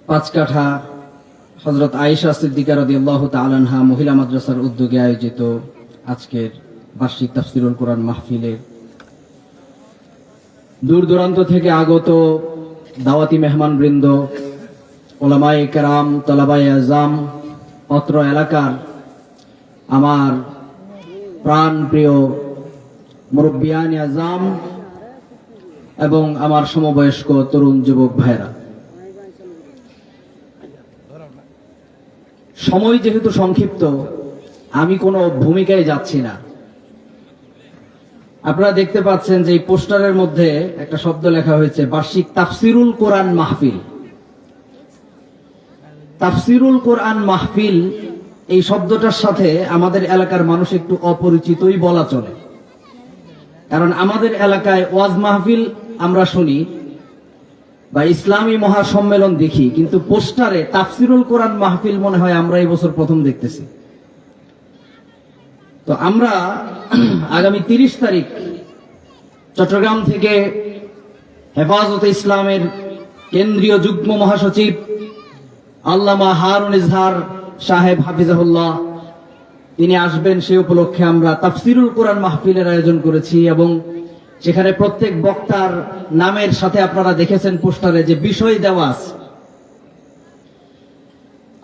পাঁচকাঠা হযরত আয়েশা সিদ্দিকা রাদিয়াল্লাহু তাআলা আনহা মহিলা মাদ্রাসার উদ্যোগে আয়োজিত আজকের বার্ষিক তাফসীরুল কোরআন মাহফিলে দূর দূরান্ত থেকে আগত দাওয়াতি মেহমানবৃন্দ, ওলামায়ে কেরাম, তলাবায়ে আযম, অত্র এলাকার আমার প্রাণ প্রিয় মুরব্বিয়ানে আযম এবং আমার সমবয়স্ক তরুণ যুবক ভাইরা, সময় যেহেতু সংক্ষিপ্ত, আমি কোনো ভূমিকায় যাচ্ছি না। আপনারা দেখতে পাচ্ছেন যে এই পোস্টারের মধ্যে একটা শব্দ লেখা হয়েছে, বার্ষিক তাফসীরুল কোরআন মাহফিল। তাফসীরুল কোরআন মাহফিল এই শব্দটার সাথে আমাদের এলাকার মানুষ একটু অপরিচিতই বলা চলে, কারণ আমাদের এলাকায় ওয়াজ মাহফিল আমরা শুনি বা ইসলামী মহাসম্মেলন দেখি, কিন্তু পোস্টারে তাফসীরুল কোরআন মাহফিল মনে হয় আমরা এই বছর প্রথম দেখতেছি। তো আমরা আগামী 30 তারিখ চট্টগ্রাম থেকে হেফাজতে ইসলামের কেন্দ্রীয় যুগ্ম মহাসচিব আল্লামা হারুন ইজহার সাহেব হাফিজাহুল্লাহ তিনি আসবেন। সে উপলক্ষে আমরা তাফসীরুল কোরআন মাহফিলের আয়োজন করেছি এবং সেখানে প্রত্যেক বক্তার নামের সাথে আপনারা দেখেছেন পোস্টারে যে বিষয় দেওয়া আছে।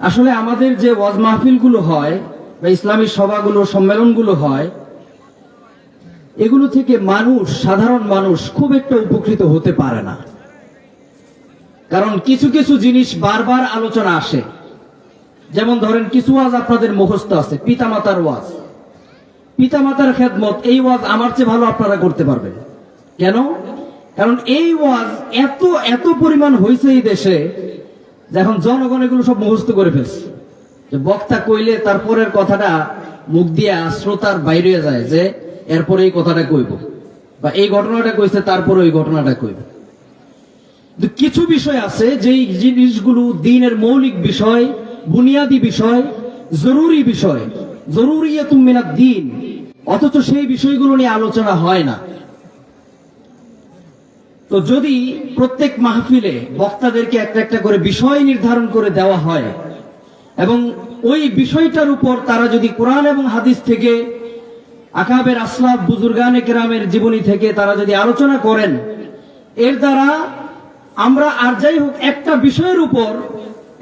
আসলে আমাদের যে ওয়াজ মাহফিলগুলো হয় বা ইসলামী সভাগুলো, সম্মেলনগুলো হয়, এগুলো থেকে মানুষ, সাধারণ মানুষ খুব একটা উপকৃত হতে পারে না, কারণ কিছু কিছু জিনিস বারবার আলোচনা আসে। যেমন ধরেন, কিছু ওয়াজ আপনাদের মুখস্থ আছে, পিতামাতার ওয়াজ, পিতামাতার খেদমত, এই ওয়াজ আমার চেয়ে ভালো আপনারা করতে পারবেন। কেন? কারণ এই ওয়াজ এত এত পরিমাণ হয়েছে এই দেশে যে এখন জনগণ এগুলো সব মুখস্থ করে ফেলছে। যে বক্তা কইলে তারপরের কথাটা মুখ দিয়া শ্রোতার বাইরে যায়, যে এরপরে এই কথাটা কইব, বা এই ঘটনাটা কইছে তারপরে ওই ঘটনাটা কইব। কিছু বিষয় আছে যেই জিনিসগুলো দ্বীনের মৌলিক বিষয়, বুনিয়াদি বিষয়, জরুরি বিষয়, জরুরিয়াতুম মিনাদ দ্বীন, অথচ সেই বিষয়গুলো নিয়ে আলোচনা হয় না। তো যদি প্রত্যেক মাহফিলে বক্তাদেরকে একটা একটা করে বিষয় নির্ধারণ করে দেওয়া হয় এবং ওই বিষয়টার উপর তারা যদি কোরআন এবং হাদিস থেকে, আকাবের আসলাফ বুজুর্গানে কেরামের জীবনী থেকে তারা যদি আলোচনা করেন, এর দ্বারা আমরা আর যাই হোক একটা বিষয়ের উপর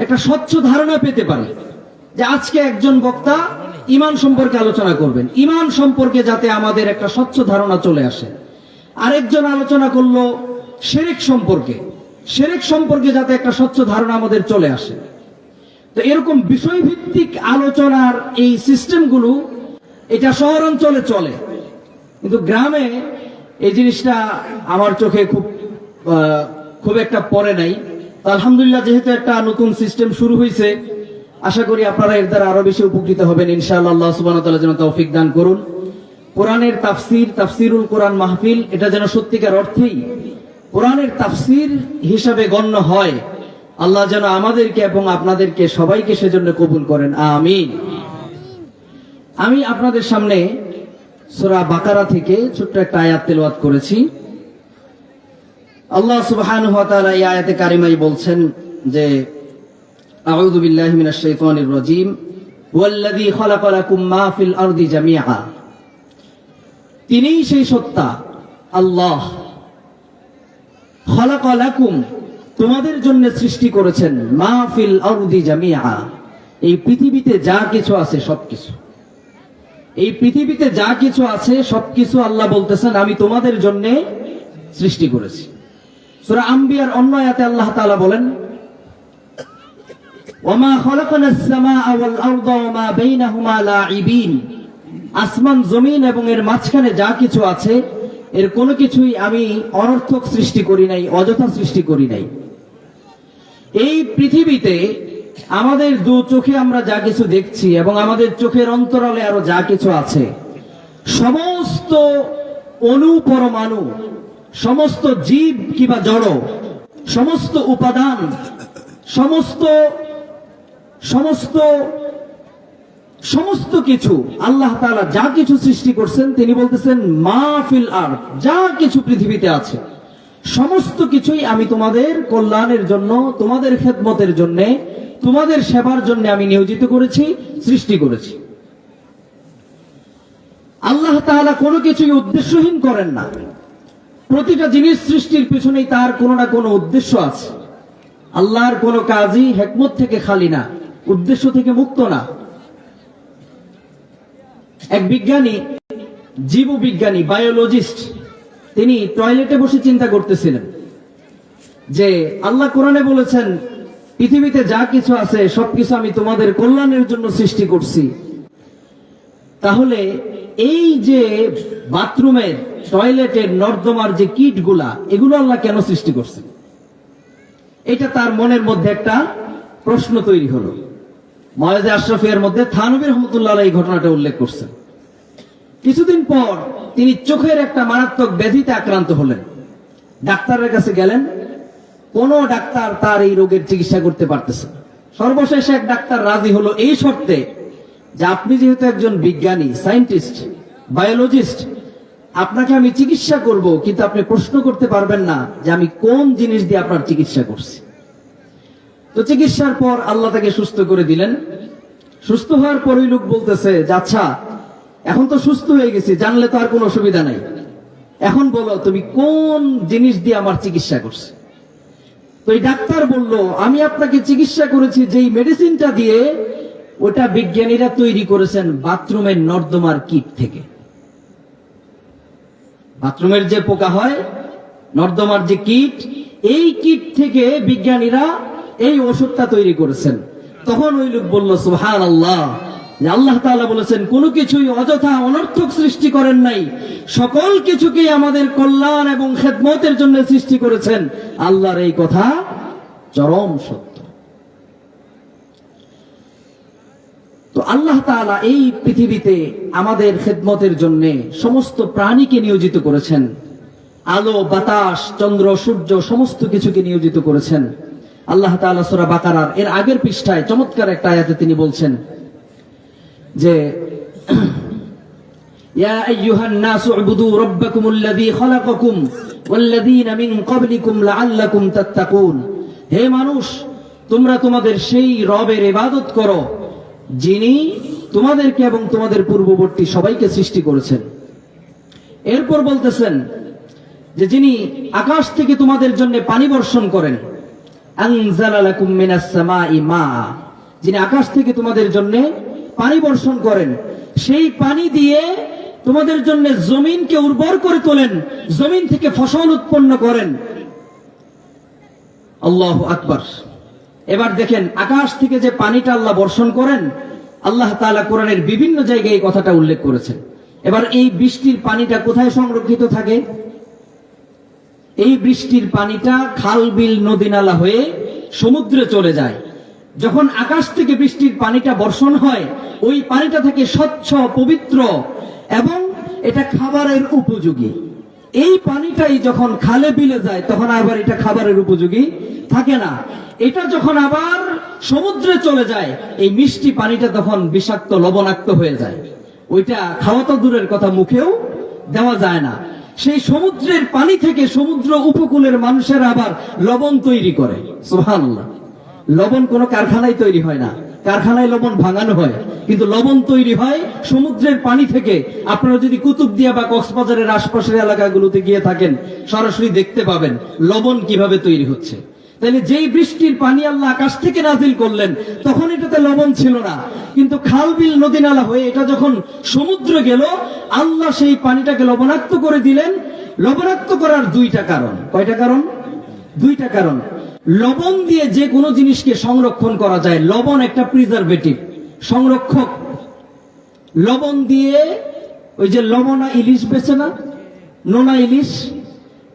একটা স্বচ্ছ ধারণা পেতে পারি যে আজকে একজন বক্তা ঈমান সম্পর্কে আলোচনা করবেন, ঈমান সম্পর্কে যাতে আমাদের একটা স্বচ্ছ ধারণা চলে আসে। আরেকজন আলোচনা করলো শিরক সম্পর্কে, শিরক সম্পর্কে যাতে একটা স্বচ্ছ ধারণা আমাদের চলে আসে। তো এরকম বিষয়ভিত্তিক আলোচনার এই সিস্টেমগুলো এটা শহর অঞ্চলে চলে, কিন্তু গ্রামে এই জিনিসটা আমার চোখে খুব একটা পড়ে নাই। তো আলহামদুলিল্লাহ, যেহেতু একটা নতুন সিস্টেম শুরু হয়েছে, আশা করি আপনারা এর দ্বারা আরো বেশি উপকৃত হবেন ইনশাআল্লাহ। আল্লাহ সুবহানাহু ওয়া তাআলা যেন তৌফিক দান করুন। কোরআনের তাফসীর, তাফসীরুল কোরআন মাহফিল, এটা যেন সত্যিকার অর্থেই কোরআনের তাফসীর হিসাবে গণ্য হয়। আল্লাহ যেন আমাদেরকে এবং আপনাদেরকে সবাইকে সেজন্য কবুল করেন, আমিন। আমি আপনাদের সামনে সূরা বাকারা থেকে ছোট্ট একটা আয়াত তেলাওয়াত করেছি। আল্লাহ সুবহানাহু ওয়া তাআলা এই আয়াতে কারিমায় বলছেন যে, আউযু বিল্লাহি মিনাশ শাইতানির রাজীম, ওয়াল্লাযী খালাকা লাকুম মা ফিল আরদি জামিআ, তিনিই সেই সত্তা আল্লাহ, খালাকা লাকুম, তোমাদের জন্য সৃষ্টি করেছেন, মা ফিল আরদি জামিআ, এই পৃথিবীতে যা কিছু আছে সবকিছু, এই পৃথিবীতে যা কিছু আছে সবকিছু আল্লাহ বলতেছেন আমি তোমাদের জন্য সৃষ্টি করেছি। সূরা আম্বিয়ার অন্য আয়াতে আল্লাহ তাআলা বলেন, ওয়ামা খালাকনাস সামাআ ওয়াল আরদা ওয়ামা বাইনাহুমা লাঈবিন, আসমান জমিন এবং এর মাঝখানে যা কিছু আছে এর কোনো কিছুই আমি অনর্থক সৃষ্টি করি নাই, অযথা সৃষ্টি করি নাই। এই পৃথিবীতে আমাদের দু চোখে আমরা যা কিছু দেখছি এবং আমাদের চোখের অন্তরালে আরো যা কিছু আছে, সমস্ত অণু পরমাণু, সমস্ত জীব কিংবা জড়, সমস্ত উপাদান, সমস্ত সমস্ত সমস্ত কিছু আল্লাহ তাআলা যা কিছু সৃষ্টি করছেন, তিনি বলতেছেন মা ফিল আরদ, যা কিছু পৃথিবীতে আছে সমস্ত কিছুই আমি তোমাদের কল্যাণের জন্য, তোমাদের খেদমতের জন্য, তোমাদের সেবার জন্য আমি নিয়োজিত করেছি, সৃষ্টি করেছি। আল্লাহ তাআলা কোনো কিছুই উদ্দেশ্যহীন করেন না। প্রতিটা জিনিস সৃষ্টির পিছনেই তার কোনো না কোনো উদ্দেশ্য আছে। আল্লাহর কোনো কাজই হিকমত থেকে খালি না, উদ্দেশ্য থেকে মুক্ত না। এক বিজ্ঞানী, জীববিজ্ঞানী, বায়োলজিস্ট, তিনি টয়লেটে বসে চিন্তা করতেছিলেন যে আল্লাহ কোরআনে বলেছেন পৃথিবীতে যা কিছু আছে সবকিছু আমি তোমাদের কল্যাণের জন্য সৃষ্টি করছি, তাহলে এই যে বাথরুমের, টয়লেটের, নর্দমার যে কিটগুলা, এগুলো আল্লাহ কেন সৃষ্টি করছে? এটা তার মনের মধ্যে একটা প্রশ্ন তৈরি হলো। মওয়াজে আশরাফিয়ার মধ্যে থানভী রহমাতুল্লাহ আলাইহি এই ঘটনাটা উল্লেখ করছেন। কিছুদিন পর তিনি চোখের একটা মারাত্মক ব্যাধিতে আক্রান্ত হলেন। ডাক্তারের কাছে গেলেন, কোন ডাক্তার তার এই রোগের চিকিৎসা করতে পারতেছে না। সর্বশেষে এক ডাক্তার রাজি হলো এই শর্তে যে আপনি যেহেতু একজন বিজ্ঞানী, সায়েন্টিস্ট, বায়োলজিস্ট, আপনাকে আমি চিকিৎসা করব, কিন্তু আপনি প্রশ্ন করতে পারবেন না যে আমি কোন জিনিস দিয়ে আপনার চিকিৎসা করছি। তো চিকিৎসার পর আল্লাহ তাকে সুস্থ করে দিলেন। সুস্থ হওয়ার পর ওই লোক বলতেছে যে আচ্ছা, এখন তো সুস্থ হয়ে গেছি, জানলে তো আর কোনো অসুবিধা নাই, এখন বলো তুমি কোন জিনিস দিয়ে আমার চিকিৎসা করছো? তো এই ডাক্তার বলল, আমি আপনাকে চিকিৎসা করেছি যেই মেডিসিনটা দিয়ে, ওটা বিজ্ঞানীরা তৈরি করেছেন বাথরুমের নর্দমার কিট থেকে। বাথরুমের যে পোকা হয়, নর্দমার যে কিট, এই কিট থেকে বিজ্ঞানীরা এই ওষুধটা তৈরি করেছেন। তখন ওই লোক বলল সুবহানাল্লাহ, যে আল্লাহ তাআলা বলেছেন কোনো কিছুই অযথা অনর্থক সৃষ্টি করেন নাই, সকল কিছুকেই আমাদের কল্যাণ এবং খেদমতের জন্য সৃষ্টি করেছেন। আল্লাহর এই কথা চরম সত্য। তো আল্লাহ তাআলা এই পৃথিবীতে আমাদের খেদমতের জন্য সমস্ত প্রাণীকে নিয়োজিত করেছেন। আলো, বাতাস, চন্দ্র, সূর্য, সমস্ত কিছুকে নিয়োজিত করেছেন। আল্লাহ তাআলা সূরা বাকারার এর আগের পৃষ্ঠায় চমৎকার একটা আয়াতে তিনি বলছেন যে ইয়া আইয়ুহান নাসু উবুদু রাব্বাকুমুল্লাযী খালাকাকুম ওয়াল্লাযীনা মিন ক্বাবলিকুম লাআল্লাকুম তাত্তাকুন। হে মানুষ, তোমরা তোমাদের সেই রবের ইবাদত করো যিনি তোমাদেরকে এবং তোমাদের পূর্ববর্তী সবাইকে সৃষ্টি করেছেন। এরপর বলতেছেন যে যিনি আকাশ থেকে তোমাদের জন্য পানি বর্ষণ করেন, আনজালা লাকুম মিনাস সামাই মা, যিনি আকাশ থেকে তোমাদের জন্য পানি বর্ষণ করেন, সেই পানি দিয়ে তোমাদের জন্য জমিনকে উর্বর করে তোলেন, জমিন থেকে ফসল উৎপন্ন করেন। আল্লাহু আকবার। এবার দেখেন, আকাশ থেকে যে পানিটা আল্লাহ বর্ষণ করেন, আল্লাহ তাআলা কোরআনের বিভিন্ন জায়গায় এই কথাটা উল্লেখ করেছেন। এবার এই বৃষ্টির পানিটা কোথায় সংরক্ষিত থাকে? এই বৃষ্টির পানিটা খাল, বিল, নদী, নালা হয়ে সমুদ্রে চলে যায়। যখন আকাশ থেকে বৃষ্টির পানিটা বর্ষণ হয়, ওই পানিটা থেকে স্বচ্ছ, পবিত্র এবং এটা খাবারের উপযোগী। এই পানিটাই যখন খালে বিলে যায়, তখন আবার এটা খাবারের উপযোগী থাকে না। এটা যখন আবার সমুদ্রে চলে যায়, এই মিষ্টি পানিটা তখন বিষাক্ত, লবণাক্ত হয়ে যায়। ওইটা খাওয়া তো দূরের কথা, মুখেও দেওয়া যায় না। সেই সমুদ্রের পানি থেকে সমুদ্র উপকূলের মানুষেরা আবার লবণ তৈরি করে। সুবহানাল্লাহ। লবণ কোনো কারখানায় তৈরি হয় না, কারখানায় লবণ ভাঙানো হয়, কিন্তু লবণ তৈরি হয় সমুদ্রের পানি থেকে। আপনারা যদি কুতুবদিয়া বা কক্সবাজারের আশপাশের এলাকাগুলোতে গিয়ে থাকেন, সরাসরি দেখতে পাবেন লবণ কিভাবে তৈরি হচ্ছে। তাহলে যেই বৃষ্টির পানি আল্লাহ আকাশ থেকে নাজিল করলেন, তখন এটাতে লবণ ছিল না, কিন্তু খাল, বিল, নদী, নালা হয়ে এটা যখন সমুদ্রে গেল, আল্লাহ সেই পানিটাকে লবণাক্ত করে দিলেন। লবণাক্ত করার দুইটা কারণ। কয়টা কারণ? দুইটা কারণ। লবণ দিয়ে যে কোনো জিনিসকে সংরক্ষণ করা যায়। লবণ একটা প্রিজারভেটিভ, সংরক্ষক। লবণ দিয়ে ওই যে লবণা ইলিশ বেছে না, নোনা ইলিশ,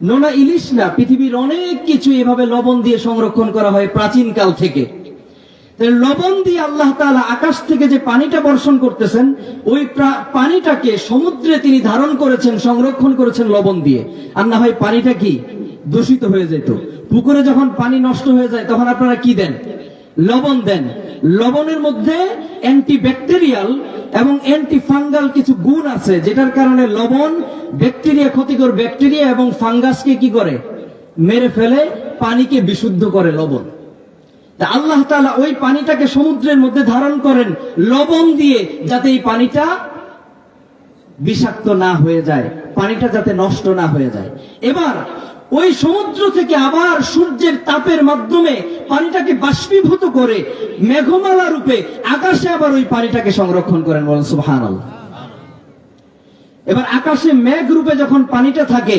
নোনা ইলিশ না, পৃথিবীর অনেক কিছু এভাবে লবণ দিয়ে সংরক্ষণ করা হয় প্রাচীন কাল থেকে। লবণ দিয়ে আল্লাহ তাআলা আকাশ থেকে যে পানিটা বর্ষণ করতেছেন, ওই পানিটাকে সমুদ্রে তিনি ধারণ করেছেন, সংরক্ষণ করেছেন লবণ দিয়ে। আর না হয় পানিটা কি দূষিত হয়ে যেত। পুকুরে যখন পানি নষ্ট হয়ে যায়, তখন আপনারা কি দেন? লবণ দেন। লবণের মধ্যে অ্যান্টিব্যাকটেরিয়াল এবং অ্যান্টি ফাঙ্গাল কিছু গুণ আছে, যেটার কারণে লবণ ব্যাকটেরিয়া, ক্ষতিকর ব্যাকটেরিয়া এবং ফাঙ্গাসকে কি করে? মেরে ফেলে পানিকে বিশুদ্ধ করে লবণ। তা আল্লাহ তাআলা ওই পানিটাকে সমুদ্রের মধ্যে ধারণ করেন লবণ দিয়ে, যাতে এই পানিটা বিষাক্ত না হয়ে যায়, পানিটা যাতে নষ্ট না হয়ে যায়। এবার ওই সমুদ্র থেকে আবার সূর্যের তাপের মাধ্যমে পানিটাকে বাষ্পীভূত করে মেঘমালা রূপে আকাশে আবার ওই পানিটাকে সংরক্ষণ করেন, বলেন সুবহানাল্লাহ। এবার আকাশে মেঘ রূপে যখন পানিটা থাকে,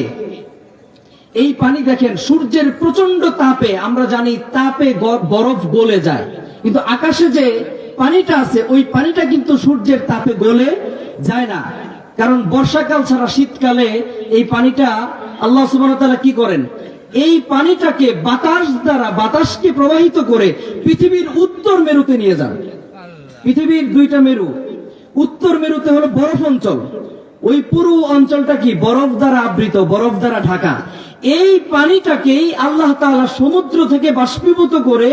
এই পানি দেখেন সূর্যের প্রচন্ড তাপে, আমরা জানি তাপে বরফ গলে যায়, কিন্তু আকাশে যে পানিটা আছে ওই পানিটা কিন্তু সূর্যের তাপে গলে যায় না। কারণ বর্ষাকাল ছাড়া শীতকালে এই পানিটা আল্লাহ সুবহানাহু ওয়া তাআলা কি করেন, এই পানিটাকে বাতাস দ্বারা, বাতাসকে প্রবাহিত করে পৃথিবীর উত্তর মেরুতে নিয়ে যান। পৃথিবীর দুইটা মেরু, উত্তর মেরুতে হলো বরফ অঞ্চল, ওই পুরো অঞ্চলটা কি বরফ দ্বারা আবৃত, বরফ দ্বারা ঢাকা। এই পানিটাকেই আল্লাহ তাআলা সমুদ্র থেকে বাষ্পীভূত করে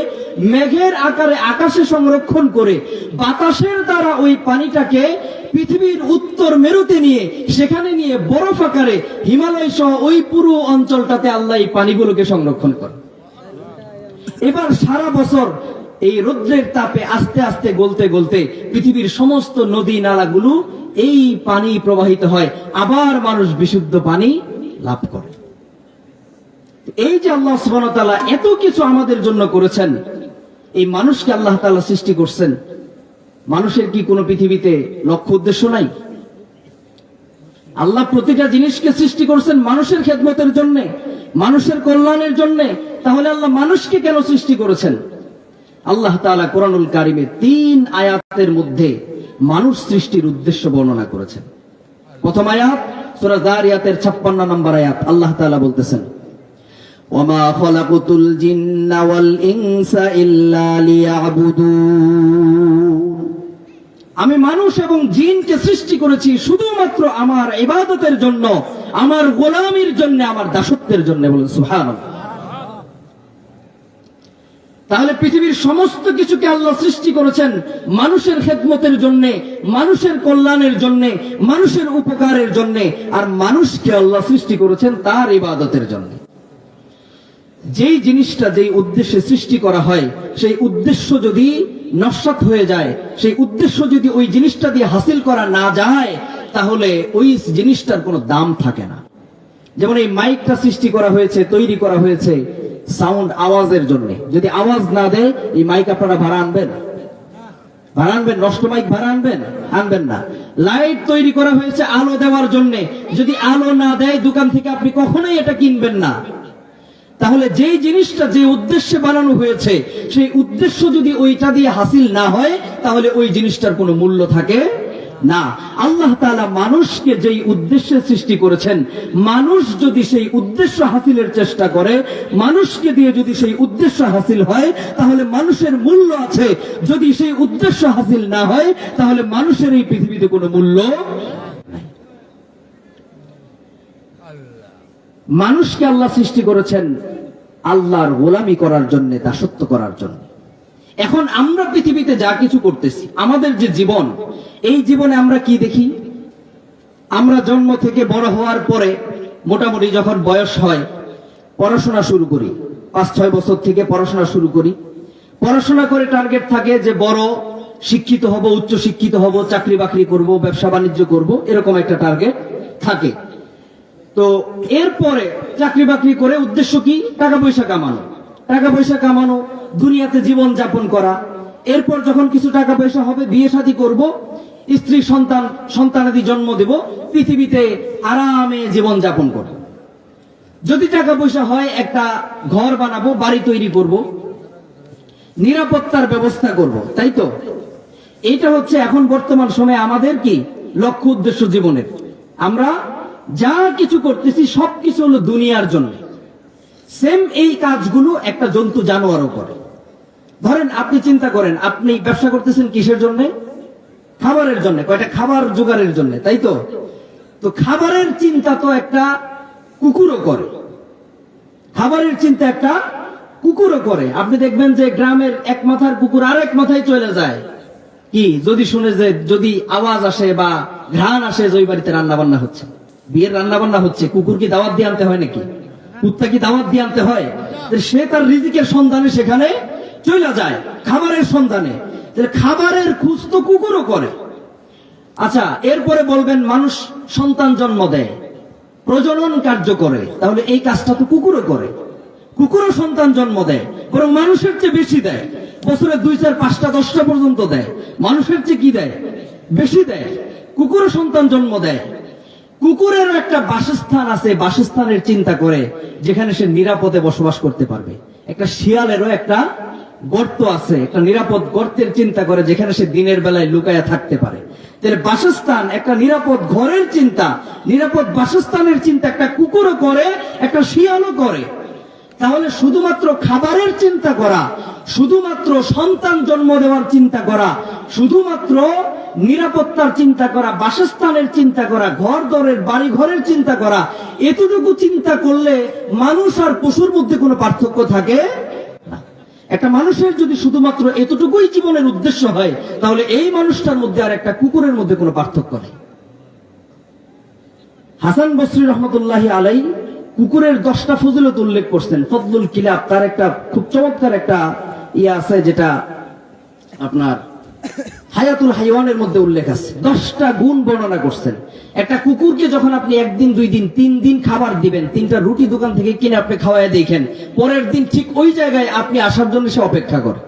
মেঘের আকারে আকাশে সংরক্ষণ করে বাতাসের দ্বারা ওই পানিটাকে পৃথিবীর উত্তর মেরুতে নিয়ে সেখানে নিয়ে বরফ আকারে হিমালয় সহ ওই পুরো অঞ্চলটাতে আল্লাহ এই পানিগুলোকে সংরক্ষণ করে। এবার সারা বছর এই রৌদ্রের তাপে আস্তে আস্তে গলতে গলতে পৃথিবীর সমস্ত নদী নালাগুলো এই পানি প্রবাহিত হয়, আবার মানুষ বিশুদ্ধ পানি লাভ করে। এই যে আল্লাহ সুবহানাহু ওয়া তাআলা এত কিছু আমাদের জন্য করেছেন, এই মানুষকে আল্লাহ তাআলা সৃষ্টি করছেন, মানুষের কি কোনো পৃথিবীতে লক্ষ্য উদ্দেশ্য নাই? আল্লাহ প্রতিটা জিনিসকে সৃষ্টি করছেন মানুষের খেদমতের জন্য, মানুষের কল্যাণের জন্য। তাহলে আল্লাহ মানুষকে কেন সৃষ্টি করেছেন? আল্লাহ তাআলা কোরআনুল কারীমে 3 আয়াতের মধ্যে মানুষ সৃষ্টির উদ্দেশ্য বর্ণনা করেছেন। প্রথম আয়াত সূরা যারিয়াতের 56 নম্বর আয়াত, আল্লাহ তাআলা বলতেছেন, ওয়ামা খালাকুতুল জিন্না ওয়াল ইনসা ইল্লা লিয়াবুদুন, আমি মানুষ এবং জিনকে সৃষ্টি করেছি শুধুমাত্র আমার ইবাদতের জন্য, আমার গোলামির জন্য, আমার দাসত্বের জন্য, বলেন সুবহানাল্লাহ। তাহলে পৃথিবীর সমস্ত কিছুকে আল্লাহ সৃষ্টি করেছেন মানুষের খেদমতের জন্য, মানুষের কল্যাণের জন্য, মানুষের উপকারের জন্য, আর মানুষকে আল্লাহ সৃষ্টি করেছেন তার ইবাদতের জন্য। যেই জিনিসটা যেই উদ্দেশ্যে সৃষ্টি করা হয়, সেই উদ্দেশ্য যদি নস্যাৎ হয়ে যায়, সেই উদ্দেশ্য যদি ওই জিনিসটা দিয়ে হাসিল করা না যায়, তাহলে ওই জিনিসটার কোনো দাম থাকে না। যেমন এই মাইকটা সৃষ্টি করা হয়েছে, তৈরি করা হয়েছে সাউন্ড, আওয়াজের জন্য। যদি আওয়াজ না দেয় এই মাইক আপনারা ভাড়া আনবেন? ভাড়া আনবেন? নষ্ট মাইক ভাড়া আনবেন? আনবেন না। লাইট তৈরি করা হয়েছে আলো দেওয়ার জন্য, যদি আলো না দেয় দোকান থেকে আপনি কখনোই এটা কিনবেন না। তাহলে যেই জিনিসটা যে উদ্দেশ্যে বানানো হয়েছে, সেই উদ্দেশ্য যদি ওইটা দিয়ে হাসিল না হয়, তাহলে ওই জিনিসটার কোনো মূল্য থাকে না। আল্লাহ তাআলা মানুষকে যেই উদ্দেশ্যে সৃষ্টি করেছেন, মানুষ যদি সেই উদ্দেশ্য হাসিলের চেষ্টা করে, মানুষকে দিয়ে যদি সেই উদ্দেশ্য হাসিল হয়, তাহলে মানুষের মূল্য আছে। যদি সেই উদ্দেশ্য হাসিল না হয়, তাহলে মানুষের এই পৃথিবীতে কোনো মূল্য নাই। মানুষকে আল্লাহ সৃষ্টি করেছেন আল্লাহর গোলামি করার জন্য, দাসত্ব করার জন্য। এখন আমরা পৃথিবীতে যা কিছু করতেছি, আমাদের যে জীবন, এই জীবনে আমরা কি দেখি? আমরা জন্ম থেকে বড় হওয়ার পরে মোটামুটি যখন বয়স হয়, পড়াশোনা শুরু করি। 5-6 বছর থেকে পড়াশোনা শুরু করি। পড়াশোনা করে টার্গেট থাকে যে বড় শিক্ষিত হব, উচ্চ শিক্ষিত হব, চাকরি বাকরি করব, ব্যবসা বাণিজ্য করব, এরকম একটা টার্গেট থাকে। তো এরপরে চাকরি বাকরি করে উদ্দেশ্য কি? টাকা পয়সা কামানো, টাকা পয়সা কামানো, দুনিয়াতে জীবন যাপন করা। এরপর যখন কিছু টাকা পয়সা হবে, বিয়ে শাদী করব, স্ত্রী সন্তানাদি জন্ম দেব, পৃথিবীতে আরামে জীবন যাপন করব। যদি টাকা পয়সা হয়, একটা ঘর বানাবো, বাড়ি তৈরি করব, নিরাপত্তার ব্যবস্থা করব, তাই তো? এটা হচ্ছে এখন বর্তমান সময়ে আমাদের কি লক্ষ্য উদ্দেশ্য জীবনের। আমরা যা কিছু করতেছি সবকিছু হলো দুনিয়ার জন্য। সেম এই কাজগুলো একটা জন্তু জানোয়ারও করে। ধরেন আপনি চিন্তা করেন, আপনি ব্যবসা করতেছেন কিসের জন্য? খাবারের জন্য, কয়টা খাবার জোগাড়ের জন্য, তাই তো? তো খাবারের চিন্তা তো একটা কুকুরও করে, খাবারের চিন্তা একটা কুকুরও করে। আপনি দেখবেন যে গ্রামের এক মাথার কুকুর আর এক মাথায় চলে যায়, কি যদি শুনে যে যদি আওয়াজ আসে বা ঘ্রাণ আসে যে ওই বাড়িতে রান্না বান্না হচ্ছে, বিয়ের রান্না বান্না হচ্ছে, কুকুর কি দাওয়াত দিয়ে আনতে হয় নাকি? কুত্তা কি দাওয়াত দিয়ে আনতে হয়? সে তার রিজিকের সন্ধানে সেখানে চলে যায়, খাবারের সন্ধানে। খাবারের খোঁজ তো কুকুরও করে। আচ্ছা, এরপরে বলবেন মানুষ সন্তান জন্ম দেয়, প্রজনন কার্য করে, তাহলে এই কাজটা তো কুকুরও করে। কুকুরও সন্তান জন্ম দেয়, বরং মানুষের চেয়ে বেশি দেয়। বছরে 2, 4, 5টা 10টা পর্যন্ত দেয়। মানুষের চেয়ে কি দেয়? বেশি দেয়। কুকুরও সন্তান জন্ম দেয়। কুকুরের একটা বাসস্থান আছে, বাসস্থানের চিন্তা করে যেখানে সে নিরাপদে বসবাস করতে পারবে। একটা শিয়ালেরও একটা গর্ত আছে, একটা নিরাপদ গর্তের চিন্তা করে যেখানে সে দিনের বেলায় লুকায়া থাকতে পারে। তাহলে বাসস্থান, একটা নিরাপদ ঘরের চিন্তা, নিরাপদ বাসস্থানের চিন্তা একটা কুকুরও করে, একটা শিয়ালও করে। তাহলে শুধুমাত্র খাবারের চিন্তা করা, শুধুমাত্র সন্তান জন্ম দেওয়ার চিন্তা করা, শুধুমাত্র নিরাপত্তার চিন্তা করা, বাসস্থানের চিন্তা করা, ঘর দরের বাড়ি ঘরের চিন্তা করা, এতটুকু চিন্তা করলে মানুষ আর পশুর মধ্যে কোনো পার্থক্য থাকে না। একটা মানুষের যদি শুধুমাত্র এতটুকুই জীবনের উদ্দেশ্য হয়, তাহলে এই মানুষটার মধ্যে আর একটা কুকুরের মধ্যে কোনো পার্থক্য নেই। হাসান বসরি রহমতুল্লাহি আলাইহি কুকুরের 10টা ফজিলত উল্লেখ করছেন। ফজলুল কিলাব, তার একটা খুব চমৎকার একটা আছে, যেটা আপনার হায়াতুল হাইওয়ানের মধ্যে উল্লেখ আছে। 10টা গুণ বর্ণনা করছেন। একটা কুকুরকে যখন আপনি 1 দিন 2 দিন 3 দিন খাবার দিবেন, 3টা রুটি দোকান থেকে কিনে আপনি খাওয়ায় দেখেন, পরের দিন ঠিক ওই জায়গায় আপনি আসার জন্য সে অপেক্ষা করে।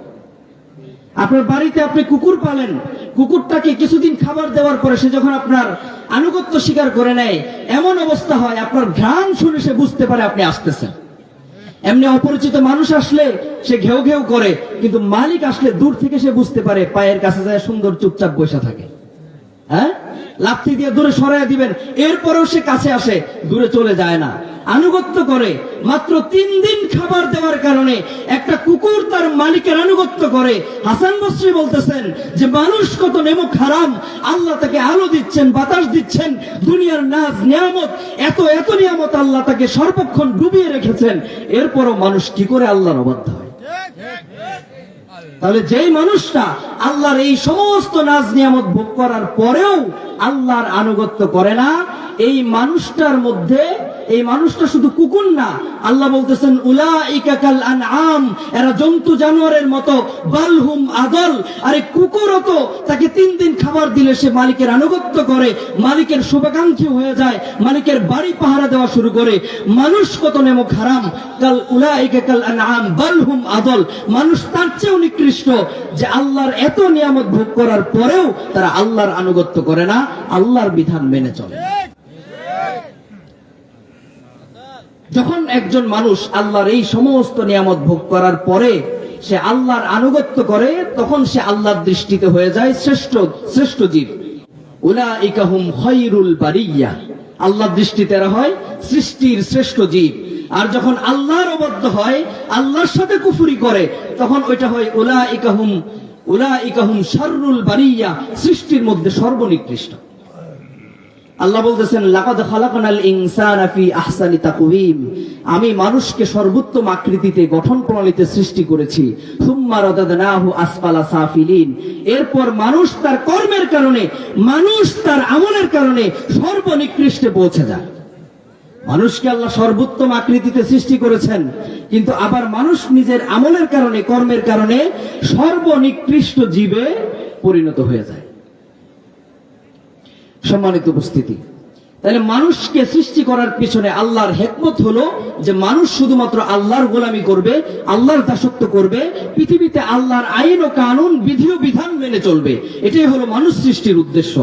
আপনার বাড়িতে আপনি কুকুর পালেন, কুকুরটাকে কিছুদিন খাবার দেওয়ার পরে সে যখন আপনার আনুগত্য স্বীকার করে নেয়, এমন অবস্থা হয় আপনার ঘ্রাণ শুনে সে বুঝতে পারে আপনি আসতেছেন। এমনি অপরিচিত মানুষ আসলে সে ঘেউ ঘেউ করে, কিন্তু মালিক আসলে দূর থেকে সে বুঝতে পারে, পায়ের কাছে যায় সুন্দর চুপচাপ বসে থাকে। হ্যাঁ, লাথি দিয়ে দূরে সরাইয়া দিবেন, এরপরেও সে কাছে আসে, দূরে চলে যায় না, আনুগত্য করে। মাত্র 3 দিন খাবার দেওয়ার কারণে একটা কুকুর তার মালিকের আনুগত্য করে। হাসান বসরি বলতেছেন যে মানুষ কত নেমক হারাম, আল্লাহ তাকে আলো দিচ্ছেন, বাতাস দিচ্ছেন, দুনিয়ার নাজ নিয়ামত, এত এত নিয়ামত আল্লাহ তাকে সর্বক্ষণ ডুবিয়ে রেখেছেন, এরপরও মানুষ কি করে আল্লাহর অবাধ্য হয়? তাহলে যেই মানুষটা আল্লাহর এই সমস্ত নাজ নিয়ামত ভোগ করার পরেও আল্লাহর আনুগত্য করে না, এই মানুষটার মধ্যে, এই মানুষটা শুধু কুকুর না, আল্লাহ বলতেছেন উলাইকা কাল আনআম, এরা জন্তু জানোয়ারের মতো, বালহুম আদল। আরে কুকুরও তো তাকে 3 দিন খাবার দিলে সে মালিকের আনুগত্য করে, মালিকের শুভাকাঙ্ক্ষী হয়ে যায়, মালিকের বাড়ি পাহারা দেওয়া শুরু করে। মানুষ কত নেমক হারাম, কাল উলাইকা কাল আনআম বালহুম আদল। মানুষ তার চেয়েও নিকৃষ্ট, যে আল্লাহর এত নিয়ামত ভোগ করার পরেও তারা আল্লাহর আনুগত্য করে না, আল্লাহর বিধান মেনে চলে। যখন একজন মানুষ আল্লাহর এই সমস্ত নিয়ামত ভোগ করার পরে সে আল্লাহর আনুগত্য করে, তখন সে আল্লাহর দৃষ্টিতে হয়ে যায় শ্রেষ্ঠ জীব। উলাইকা হুম খায়রুল বারিয়া, আল্লাহর দৃষ্টিতে এরা হয় সৃষ্টির শ্রেষ্ঠ জীব। আর যখন আল্লাহর অবাধ্য হয়, আল্লাহর সাথে কুফরি করে, তখন ওইটা হয় উলাইকা হুম শাররুল বারিয়া, সৃষ্টির মধ্যে সর্বনিকৃষ্ট। আল্লাহ বলতেছেন লাকাদ খালাকনাল ইনসানা ফি আহসানি তাকওয়িম, আমি মানুষকে সর্বোত্তম আকৃতিতে, গঠন প্রণালীতে সৃষ্টি করেছি। সুম্মা রাদাদনাহু আসফালা সাফিলিন, এরপর মানুষ তার কর্মের কারণে, মানুষ তার আমলের কারণে সর্বনিকৃষ্টে পৌঁছে যায়। মানুষকে আল্লাহ সর্বোত্তম আকৃতিতে সৃষ্টি করেছেন, কিন্তু আবার মানুষ নিজের আমলের কারণে, কর্মের কারণে সর্বনিকৃষ্ট জীবে পরিণত হয়ে যায়। সম্মানিত উপস্থিতি, তাহলে মানুষকে সৃষ্টি করার পিছনে আল্লাহর হিকমত হলো যে মানুষ শুধুমাত্র আল্লাহর গোলামি করবে, আল্লাহর দাসত্ব করবে, পৃথিবীতে আল্লাহর আইন ও কানুন, বিধি ও বিধান মেনে চলবে। এটাই হলো মানুষ সৃষ্টির উদ্দেশ্য।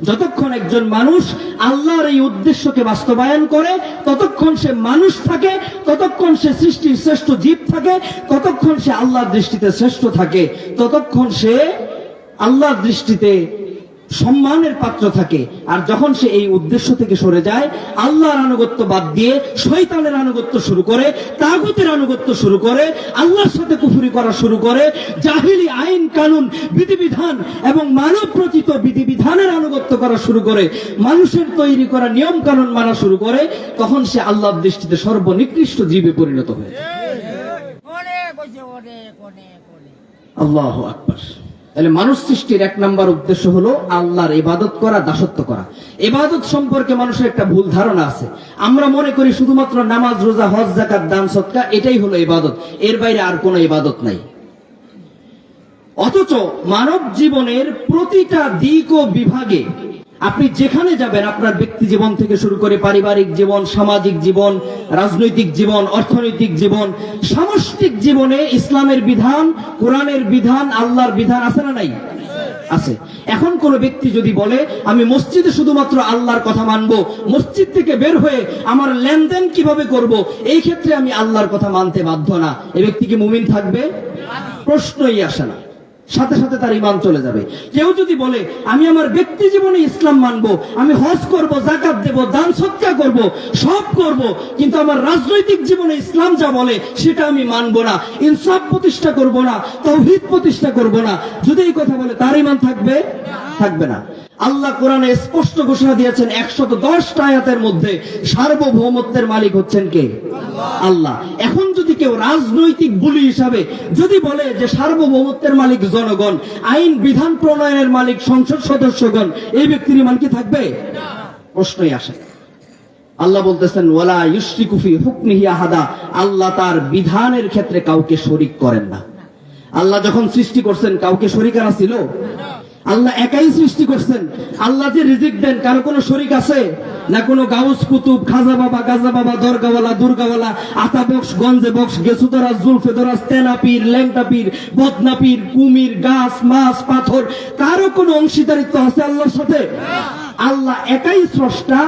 যতক্ষণ একজন মানুষ আল্লাহর এই উদ্দেশ্যকে বাস্তবায়ন করে, ততক্ষণ সে মানুষ থাকে, ততক্ষণ সে সৃষ্টির শ্রেষ্ঠ জীব থাকে, ততক্ষণ সে আল্লাহর দৃষ্টিতে শ্রেষ্ঠ থাকে, ততক্ষণ সে আল্লাহর দৃষ্টিতে সম্মানের পাত্র থাকে। আর যখন সে এই উদ্দেশ্য থেকে সরে যায়, আল্লাহর আনুগত্য বাদ দিয়ে শয়তানের আনুগত্য শুরু করে, তাগুতের আনুগত্য শুরু করে, আল্লাহর সাথে কুফরি করা শুরু করে, জাহিলি আইন কানুন, বিধিবিধান এবং মানব রচিত বিধিবিধানের আনুগত্য করা শুরু করে, মানুষের তৈরি করা নিয়ম কানুন মানা শুরু করে, তখন সে আল্লাহর দৃষ্টিতে সর্বনিকৃষ্ট জীবে পরিণত হয়ে যায়। আল্লাহু আকবার। তাহলে মানুষ সৃষ্টির এক নাম্বার উদ্দেশ্য হলো আল্লাহর ইবাদত করা, দাসত্ব করা। ইবাদত সম্পর্কে মানুষের একটা ভুল ধারণা আছে। আমরা মনে করি শুধুমাত্র নামাজ, রোজা, হজ, যাকাত, দান, সদকা এটাই হলো ইবাদত, এর বাইরে আর কোনো ইবাদত নাই। অথচ মানব জীবনের প্রতিটা দিক ও বিভাগে আপনি যেখানে যাবেন, আপনার ব্যক্তি জীবন থেকে শুরু করে পারিবারিক জীবন, সামাজিক জীবন, রাজনৈতিক জীবন, অর্থনৈতিক জীবন, সামষ্টিক জীবনে ইসলামের বিধান, কোরআনের বিধান, আল্লাহর বিধান আছে না নাই? আছে। এখন কোন ব্যক্তি যদি বলে আমি মসজিদে শুধুমাত্র আল্লাহর কথা মানবো, মসজিদ থেকে বের হয়ে আমার লেনদেন কিভাবে করব, এই ক্ষেত্রে আমি আল্লাহর কথা মানতে বাধ্য না, এই ব্যক্তি কি মুমিন থাকবে? প্রশ্নই আসে না, সাথে সাথে তার ঈমান চলে যাবে। কেউ যদি বলে আমি আমার ব্যক্তি জীবনে ইসলাম মানবো, আমি হজ করব, যাকাত দেব, দান সদকা করব, সব করব, কিন্তু আমার রাজনৈতিক জীবনে ইসলাম যা বলে সেটা আমি মানবো না, ইনসাফ প্রতিষ্ঠা করব না, তাওহীদ প্রতিষ্ঠা করব না, যদি এই কথা বলে তার ঈমান থাকবে? থাকবে না। আল্লাহ কোরআনে স্পষ্ট ঘোষণা দিয়েছেন 110টা আয়াতের মধ্যে সার্বভৌমত্বের মালিক হচ্ছেন কে? আল্লাহ। এখন যদি কেউ রাজনৈতিক বুলি হিসাবে যদি বলে যে সার্বভৌমত্বের মালিক জনগণ, আইন বিধান প্রণয়নের মালিক সংসদ সদস্যগণ, এই ব্যক্তির ঈমান কি থাকবে? প্রশ্নই আসে। আল্লাহ বলতেছেন ওয়ালা ইউশরিকু ফি হুকমিহি আহাদা, আল্লাহ তার বিধানের ক্ষেত্রে কাউকে শরীক করেন না। আল্লাহ যখন সৃষ্টি করছেন কাউকে শরীকানা ছিল? আল্লাহ একাই সৃষ্টি করছেন। আল্লাহ যে রিজিক দেন কারো কোনো শরীক আছে? না কোনো গাউস কুতুব, খাজা বাবা, গাজা বাবা, দরগাওয়ালা, দুর্গাওয়ালা, আতা বক্স, গঞ্জে বক্স, গেসুদরাজ, জুলফেদরাজ, তেনাপীর, ল্যাংটাপীর, বদনাপীর, কুমির, গাছ, মাছ, পাথর, কারো কোনো অংশীদারিত্ব আছে আল্লাহর সাথে? আল্লাহ একাই স্রষ্টা,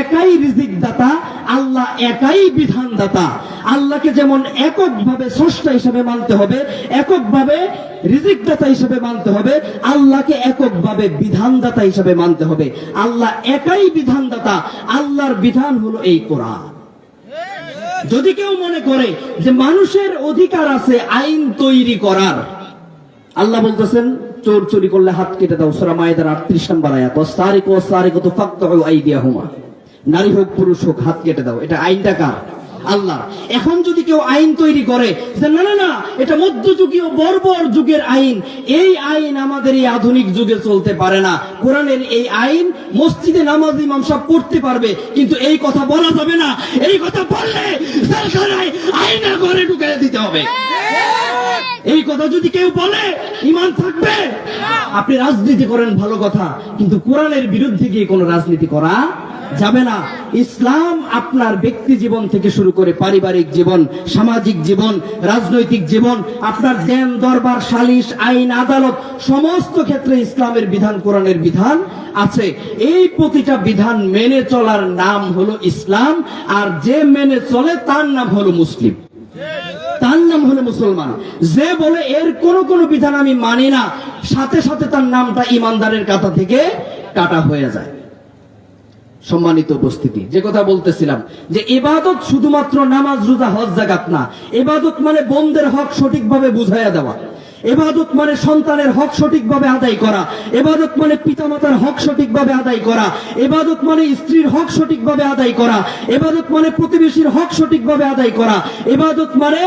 একাই রিজিক দাতা, আল্লাহ একাই বিধান দাতা। আল্লাহকে যেমন এককভাবে স্রষ্টা হিসেবে মানতে হবে, এককভাবে রিজিক দাতা হিসেবে মানতে হবে, আল্লাহকে এককভাবে বিধানদাতা হিসেবে মানতে হবে। আল্লাহ একাই বিধানদাতা, আল্লাহর বিধান হলো এই কোরআন। যদি কেউ মনে করে যে মানুষের অধিকার আছে আইন তৈরি করার, আল্লাহ বলতেছেন চোর চুরি করলে হাত কেটে দাও, সূরা মায়েদার 38 নম্বর আয়াত, ওয়াসারিকু ওয়াসারিকাতু ফাকতাউ আইদিয়াহুমা, নারী হোক পুরুষ হোক হাত কেটে দাও, এটা আইনটা কার? আল্লাহ। এখন যদি কেউ আইন তৈরি করে যে না না না এটা মধ্যযুগীয় বর্বর যুগের আইন, এই আইন আমাদের এই আধুনিক যুগে চলতে পারে না, কোরআনের এই আইন মসজিদে নামাজ ইমাম সাহেব পড়তে পারবে, কিন্তু এই কথা বলা যাবে না, এই কথা বললে জেলখানায় আইনের ঘরে ঢুকিয়ে দিতে হবে, এই কথা যদি কেউ বলে ঈমান থাকবে? আপনি রাজনীতি করেন ভালো কথা, কিন্তু কোরআনের বিরুদ্ধে গিয়ে কোনো রাজনীতি করা যাবে না। ইসলাম আপনার ব্যক্তি জীবন থেকে শুরু করে পারিবারিক জীবন, সামাজিক জীবন, রাজনৈতিক জীবন, আপনার দেন দরবার, সালিশ, আইন, আদালত, সমস্ত ক্ষেত্রে ইসলামের বিধান, কোরআনের বিধান আছে। এই প্রতিটা বিধান মেনে চলার নাম হলো ইসলাম, আর যে মেনে চলে তার নাম হলো মুসলিম, তার নাম হলো মুসলমান। যে বলে এর কোন বিধান আমি মানি না, সাথে সাথে তার নামটা ইমানদারের কাতা থেকে কাটা হয়ে যায়। সম্মানিত উপস্থিতি, যে কথা বলতেছিলাম যে ইবাদত শুধুমাত্র নামাজ, রোজা, হজ, যাকাত না। ইবাদত মানে বন্দের হক সঠিকভাবে বুঝাইয়া দেওয়া, ইবাদত মানে সন্তানের হক সঠিকভাবে আদায় করা, ইবাদত মানে পিতামাতার হক সঠিকভাবে আদায় করা, ইবাদত মানে স্ত্রীর হক সঠিকভাবে আদায় করা, ইবাদত মানে প্রতিবেশীর হক সঠিকভাবে আদায় করা, ইবাদত মানে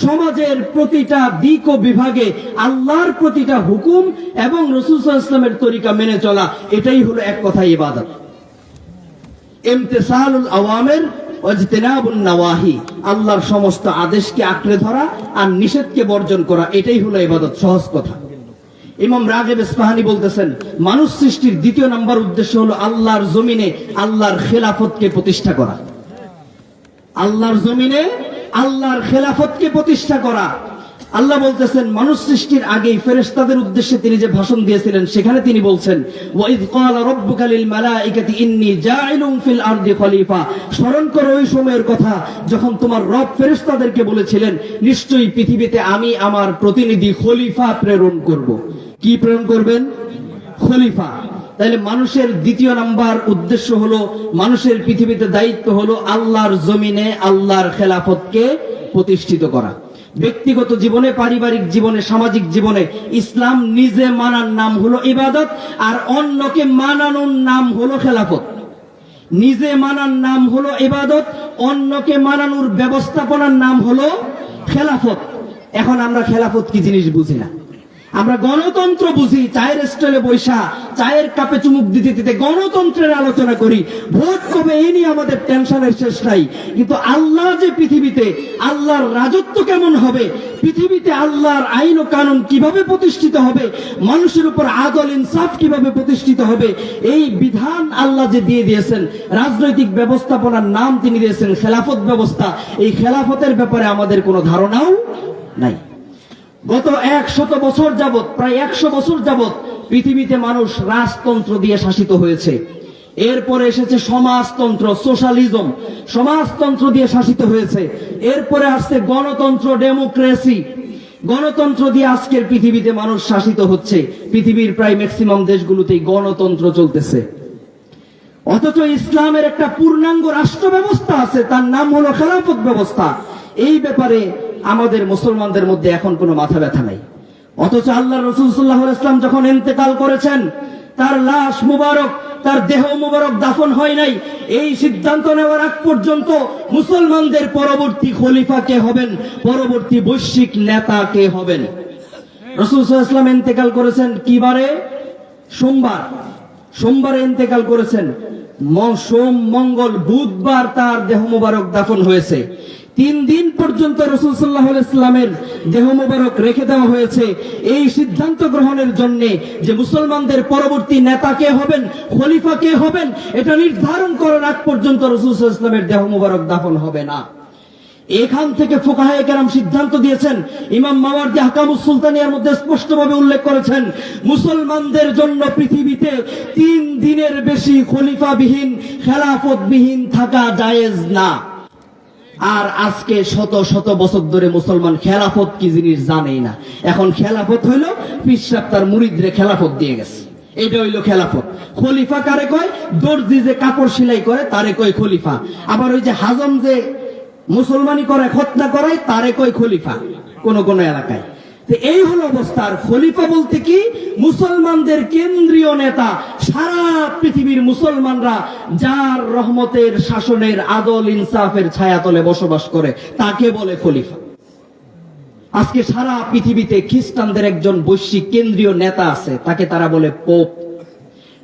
সমাজের প্রতিটা দিক ও বিভাগে আল্লাহর প্রতিটা হুকুম এবং রাসূল সাল্লাল্লাহু আলাইহি ওয়াসাল্লামের তরিকা মেনে চলা, এটাই হলো এক কথায় ইবাদত। ইমতিসালুল আওয়ামির ওয়াজতিনাবুন নওয়াহি, আল্লাহর সমস্ত আদেশকে আঁকড়ে ধরা আর নিষেধকে বর্জন করা, এটাই হলো ইবাদত। সহজ কথা। ইমাম রাগিব ইসফাহানি বলতেছেন মানুষ সৃষ্টির দ্বিতীয় নাম্বার উদ্দেশ্য হলো আল্লাহর জমিনে আল্লাহর খেলাফতকে প্রতিষ্ঠা করা, আল্লাহর জমিনে আল্লাহর খেলাফতকে প্রতিষ্ঠা করা। আল্লাহ বলতেছেন মানুষ সৃষ্টির আগেই ফেরেশতাদের উদ্দেশ্যে তিনি যে ভাষণ দিয়েছিলেন সেখানে তিনি বলছেন ওয়াইদ ক্বালা রাব্বুকা লিল মালাইকাতি ইন্নী জাইলুন ফিল আরদি খলিফা। স্মরণ করো ওই সময়ের কথা যখন তোমার রব ফেরেশতাদেরকে বলেছিলেন নিশ্চয়ই পৃথিবীতে আমি আমার প্রতিনিধি খলিফা প্রেরণ করব। কি প্রেরণ করবেন? খলিফা। তাহলে মানুষের দ্বিতীয় নাম্বার উদ্দেশ্য হলো, মানুষের পৃথিবীতে দায়িত্ব হলো আল্লাহর জমিনে আল্লাহর খেলাফতকে প্রতিষ্ঠিত করা। ব্যক্তিগত জীবনে, পারিবারিক জীবনে, সামাজিক জীবনে ইসলাম নিজে মানার নাম হলো ইবাদত, আর অন্যকে মানানোর নাম হলো খেলাফত। নিজে মানার নাম হলো ইবাদত, অন্যকে মানানোর ব্যবস্থাপনার নাম হলো খেলাফত। এখন আমরা খেলাফত কি জিনিস বুঝি না। আমরা গণতন্ত্র বুঝি, চায়ের স্টলে বৈশা চায়ের কাপে চুমুক দিতে দিতে গণতন্ত্রের আলোচনা করি, ভোট কবে এই নিয়ে আমাদের টেনশনের শেষ নাই। কিন্তু আল্লাহ যে পৃথিবীতে, আল্লাহর রাজত্ব কেমন হবে, পৃথিবীতে আল্লাহর আইন ও কানুন কিভাবে প্রতিষ্ঠিত হবে, মানুষের উপর আদল ইনসাফ কিভাবে প্রতিষ্ঠিত হবে, এই বিধান আল্লাহ যে দিয়ে দিয়েছেন, রাজনৈতিক ব্যবস্থাপনার নাম তিনি দিয়েছেন খেলাফত ব্যবস্থা, এই খেলাফতের ব্যাপারে আমাদের কোনো ধারণাও নাই। গত 100 বছর যাবত, প্রায় 100 বছর যাবত পৃথিবীতে মানুষ রাজতন্ত্র দিয়ে শাসিত হয়েছে। এরপরে এসেছে সমাজতন্ত্র, সোশ্যালিজম, সমাজতন্ত্র দিয়ে শাসিত হয়েছে। এরপরে আসছে গণতন্ত্র, ডেমোক্রেসি, গণতন্ত্র দিয়ে আজকের পৃথিবীতে মানুষ শাসিত হচ্ছে। পৃথিবীর প্রায় ম্যাক্সিমাম দেশগুলোতেই গণতন্ত্র চলতেছে। অথচ ইসলামের একটা পূর্ণাঙ্গ রাষ্ট্র ব্যবস্থা আছে, তার নাম হলো খেলাফত ব্যবস্থা। এই ব্যাপারে আমাদের মুসলমানদের মধ্যে এখন কোনো মাথা ব্যথা নাই। অথচ আল্লাহ রাসূল সাল্লাল্লাহু আলাইহি ওয়াসাল্লাম যখন ইন্তেকাল করেছেন, তার লাশ মুবারক, তার দেহ মুবারক দাফন হয় নাই, এই সিদ্ধান্ত নেওয়ার আগ পর্যন্ত মুসলমানদের পরবর্তী খলিফা কে হবেন, পরবর্তী বৈশ্বিক নেতা কে হবেন। রাসূল সাল্লাল্লাহু আলাইহি ওয়াসাল্লাম ইন্তেকাল করেছেন কি বারে? সোমবার। সোমবারে ইন্তেকাল করেছেন। সোম, মঙ্গল, বুধবার তার দেহ মুবারক দাফন হয়েছে। 3 দিন পর্যন্ত রাসূল সাল্লাল্লাহু আলাইহি ওয়াসাল্লামের দেহ মুবারক রেখে দেওয়া হয়েছে এই সিদ্ধান্ত গ্রহণের জন্য যে মুসলমানদের পরবর্তী নেতা কে হবেন, খলিফা কে হবেন, এটা নির্ধারণ করার আগ পর্যন্ত রাসূল সাল্লাল্লাহু আলাইহি ওয়াসাল্লামের দেহ মুবারক দাফন হবে না। এখান থেকে ফুকাহায়ে কেরাম সিদ্ধান্ত দিয়েছেন। ইমাম মাওয়ারদি আহকামুস সুলতানিয়ার মধ্যে স্পষ্টভাবে উল্লেখ করেছেন, মুসলমানদের জন্য পৃথিবীতে 3 দিনের বেশি খলিফাবিহীন, খেলাফতবিহীন থাকা জায়েজ না। আর আজকে শত শত বছর ধরে মুসলমান খেলাফত কি জিনিস জানেই না। এখন খেলাফত হইল পীর সাহেব তার মুরিদরে খেলাফত দিয়ে গেছে, এটা হইল খেলাফত। খলিফা কারে কয়? দর্জি যে কাপড় সেলাই করে তারে কয় খলিফা। আবার ওই যে হাজম যে মুসলমানি করে, খতনা করায়, তারে কয় খলিফা কোন কোন এলাকায়। তো এই হলো অবস্থা। আর খলিফা বলতে কি? মুসলমানদের কেন্দ্রীয় নেতা, সারা পৃথিবীর মুসলমানরা যার রহমতের, শাসনের, আদল ইনসাফের ছায়াতলে বসবাস করে, তাকে বলে খলিফা। আজকে সারা পৃথিবীতে খ্রিস্টানদের একজন বৈশ্বিক কেন্দ্রীয় নেতা আছে, তাকে তারা বলে পোপ।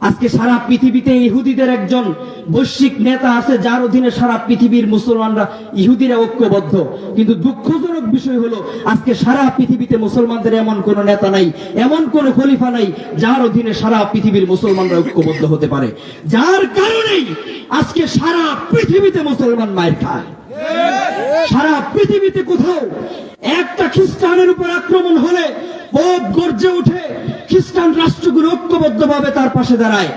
আজকে সারা পৃথিবীতে ইহুদিদের একজন বৈশ্বিক নেতা আছে, যার অধীনে সারা পৃথিবীর মুসলমানরা, ইহুদিরা ঐক্যবদ্ধ। কিন্তু দুঃখজনক বিষয় হলো আজকে সারা পৃথিবীতে মুসলমানদের এমন কোন নেতা নাই, এমন কোন খলিফা নাই যার অধীনে সারা পৃথিবীর মুসলমানরা ঐক্যবদ্ধ হতে পারে। যার কারণেই আজকে সারা পৃথিবীতে মুসলমান মায়ের খায়। সারা পৃথিবীতে কোথাও একটা খ্রিস্টানের উপর আক্রমণ হলে পোপ গর্জে উঠে, খ্রিস্টান রাষ্ট্রগুলো ঐক্যবদ্ধভাবে তার পাশে দাঁড়ায়।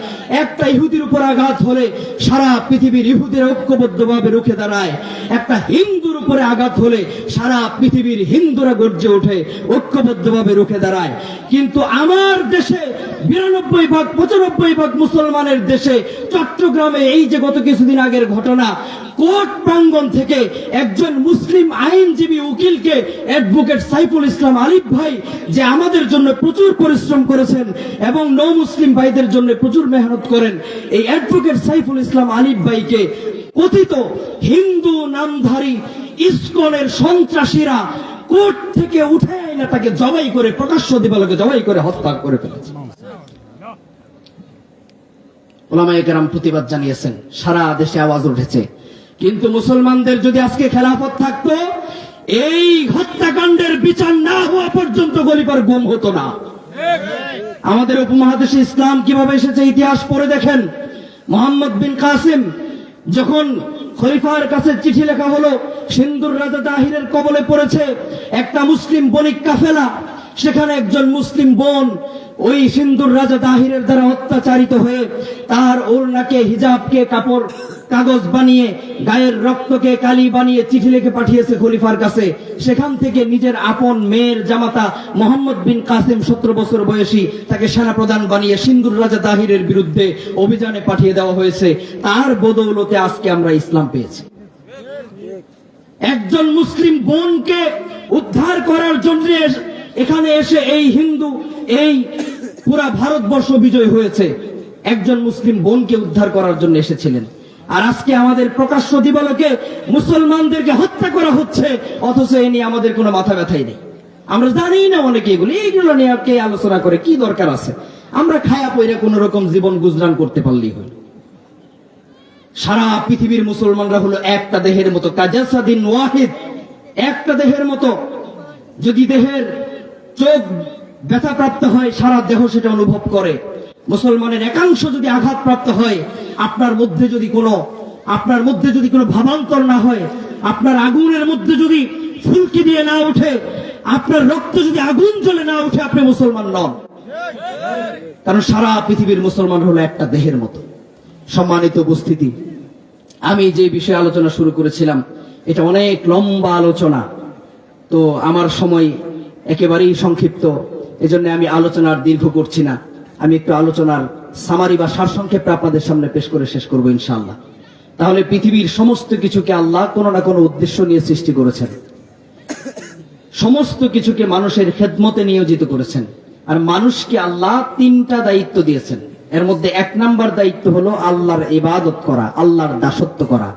একটা ইহুদির উপর আঘাত হলে সারা পৃথিবীর ইহুদিরা ঐক্যবদ্ধভাবে রুখে দাঁড়ায়। একটা হিন্দুর উপরে আঘাত হলে সারা পৃথিবীর হিন্দুরা গর্জে ওঠে, ঐক্যবদ্ধভাবে রুখে দাঁড়ায়। কিন্তু আমার দেশে 92-95% মুসলমানের দেশে, চট্টগ্রামে এই যে গত কিছুদিন আগের ঘটনা, কোর্ট প্রাঙ্গণ থেকে একজন মুসলিম আইনজীবী উকিলকে অ্যাডভোকেট সাইফুল ইসলাম আলিফ ভাই, যে আমাদের জন্য প্রচুর পরিশ্রম করেছেন এবং নৌ মুসলিম ভাইদের জন্য প্রচুর মেহনত করেন, এই অ্যাডভোকেট সাইফুল ইসলাম আলিফ ভাইকে কথিত হিন্দু নামধারী ইসকনের সন্ত্রাসীরা কোর্ট থেকে উঠে এনে তাকে জবাই করে, প্রকাশ্য দিবালোকে জবাই করে হত্যা করে ফেলেছে। ওলামায়ে কেরাম প্রতিবাদ জানিয়েছেন, সারা দেশে আওয়াজ উঠেছে। কিন্তু মুসলমানদের যদি আজকে খেলাফত থাকতো, এই হত্যাকাণ্ডের বিচার না হওয়া পর্যন্ত খলিফার গুম হতো না। আমাদের উপমহাদেশে ইসলাম কিভাবে এসেছে ইতিহাস পড়ে দেখেন। মোহাম্মদ বিন কাসিম যখন খলিফার কাছে চিঠি লেখা হলো, সিন্ধুর রাজা দাহিরের কবলে পড়েছে একটা মুসলিম বণিক কাফেলা, সেখানে একজন মুসলিম বোন ওই সিন্ধুর রাজা দাহিরের দ্বারা অত্যাচারিত হয়ে তার ওড়নাকে, হিজাবকে কাপড় কাগজ বানিয়ে, গায়ের রক্তকে কালি বানিয়ে চিঠি লিখে পাঠিয়েছে খলিফার কাছে। সেখান থেকে নিজের আপন মেয়ের জামাতা মোহাম্মদ বিন কাসিম 17 বছর বয়সী, তাকে সেনাপ্রধান বানিয়ে সিন্ধুর রাজা দাহিরের বিরুদ্ধে অভিযানে পাঠিয়ে দেওয়া হয়েছে। তার বদৌলতে আজকে আমরা ইসলাম পেয়েছি। একজন মুসলিম বোনকে উদ্ধার করার জন্য এখানে এসে এই হিন্দু, এই পুরা ভারতবর্ষ বিজয় হয়েছে, একজন মুসলিম বোনকে উদ্ধার করার জন্য এসেছিলেন। আর আজকে আমাদের প্রকাশ্য দিবালোকে মুসলমানদেরকে হত্যা করা হচ্ছে, অথচ এ নিয়ে আমাদের কোনো মাথা ব্যথাই নেই। আমরা জানি না অনেকে এইগুলো নিয়ে কে আলোচনা করে, কি দরকার আছে? আমরা খায়া পয়রা কোন রকম জীবন গুজরান করতে পারলেই হল। সারা পৃথিবীর মুসলমানরা হলো একটা দেহের মতো, কাজাসাদিন ওয়াহিদ, একটা দেহের মতো। যদি দেহের চোখ ব্যথাপ্রাপ্ত হয়, সারা দেহ সেটা অনুভব করে। মুসলমানের একাংশ যদি আঘাতপ্রাপ্ত হয়, আপনার মধ্যে যদি কোনো ভাবান্তর না হয়, আপনার আগুনের মধ্যে যদি ফুলকি দিয়ে না ওঠে, আপনার রক্ত যদি আগুন জ্বলে না ওঠে, আপনি মুসলমান নন। কারণ সারা পৃথিবীর মুসলমান হলো একটা দেহের মতো। সম্মানিত উপস্থিতি, আমি যে বিষয়ে আলোচনা শুরু করেছিলাম এটা অনেক লম্বা আলোচনা, তো আমার সময় একেবারেই সংক্ষিপ্ত, এজন্য আমি আলোচনার দীর্ঘ করছি না। আমি একটু আলোচনার সামারি বা সারসংক্ষেপটা আপনাদের সামনে পেশ করে শেষ করবো ইনশাআল্লাহ। তাহলে পৃথিবীর সমস্ত কিছুকে আল্লাহ কোনো না কোনো উদ্দেশ্য নিয়ে সৃষ্টি করেছেন, সমস্ত কিছুকে মানুষের খেদমতে নিয়োজিত করেছেন। আর মানুষকে আল্লাহ তিনটা দায়িত্ব দিয়েছেন। এর মধ্যে 1 নাম্বার দায়িত্ব হলো আল্লাহর ইবাদত করা, আল্লাহর দাসত্ব করা।